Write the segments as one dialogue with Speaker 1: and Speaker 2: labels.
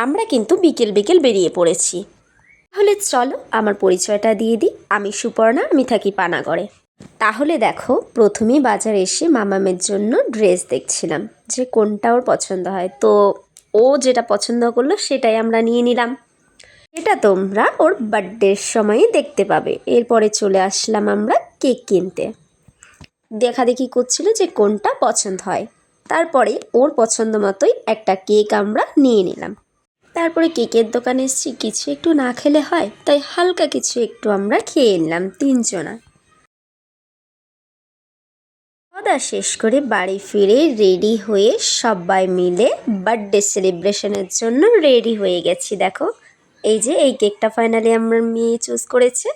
Speaker 1: আমরা কিন্তু বিকেল বিকেল বেরিয়ে পড়েছি। তাহলে চলো আমার পরিচয়টা দিয়ে দিই। আমি সুপর্ণা, আমি থাকি পানাগড়ে। তাহলে দেখো, প্রথমেই বাজারে এসে মামামের জন্য ড্রেস দেখছিলাম যে কোনটা ওর পছন্দ হয়। তো ও যেটা পছন্দ করলো সেটাই আমরা নিয়ে নিলাম। এটা তোমরা ওর বার্থডের সময়ই দেখতে পাবে। এরপরে চলে আসলাম আমরা কেক কিনতে। দেখাদেখি করছিল যে কোনটা পছন্দ হয়। তারপরে ওর পছন্দ মতোই একটা কেক আমরা নিয়ে নিলাম। তারপরে কেকের দোকানে এসেছি, কিছু একটু না খেলে হয়, তাই হালকা কিছু একটু আমরা খেয়ে নিলাম তিনজনা। খাওয়া শেষ করে বাড়ি ফিরে রেডি হয়ে সবাই মিলে বার্থডে সেলিব্রেশনের জন্য রেডি হয়ে গেছি। দেখো, এই যে এই কেকটা ফাইনালি আমার মেয়ে চুজ করেছে।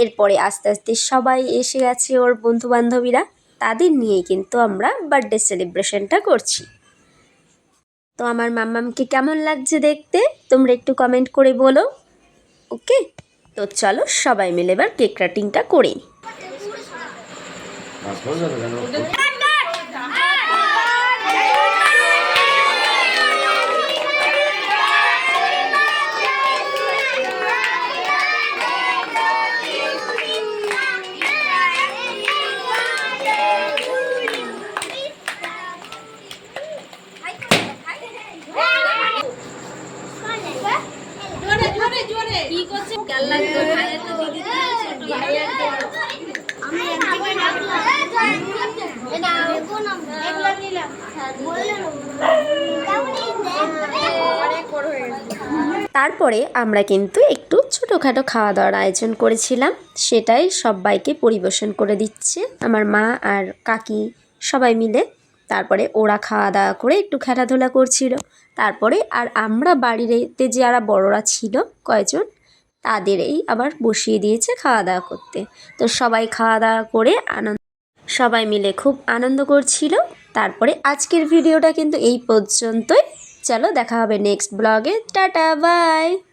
Speaker 1: এরপরে আস্তে আস্তে সবাই এসে গেছে, ওর বন্ধু বান্ধবীরা, তাদের নিয়েই কিন্তু আমরা বার্থডে সেলিব্রেশনটা করছি। তো আমার মাম্মামকে কেমন লাগছে দেখতে তোমরা একটু কমেন্ট করে বলো। ওকে, তো চলো সবাই মিলে এবার কেক কাটিংটা করে নিই। তারপরে আমরা কিন্তু একটু ছোটোখাটো খাওয়া দাওয়ার আয়োজন করেছিলাম, সেটাই সবাইকে পরিবেশন করে দিচ্ছে আমার মা আর কাকি সবাই মিলে। তারপরে ওরা খাওয়া দাওয়া করে একটু খেলাধুলা করছিল। তারপরে আর আমরা বাড়িতে যারা বড়রা ছিল কয়েকজন, তাদেরই আবার বসিয়ে দিয়েছে খাওয়া দাওয়া করতে। তো সবাই খাওয়া দাওয়া করে সবাই মিলে খুব আনন্দ করছিল। তারপরে আজকের ভিডিওটা কিন্তু এই পর্যন্তই। চলো দেখা হবে নেক্সট ব্লগে। Tata, by.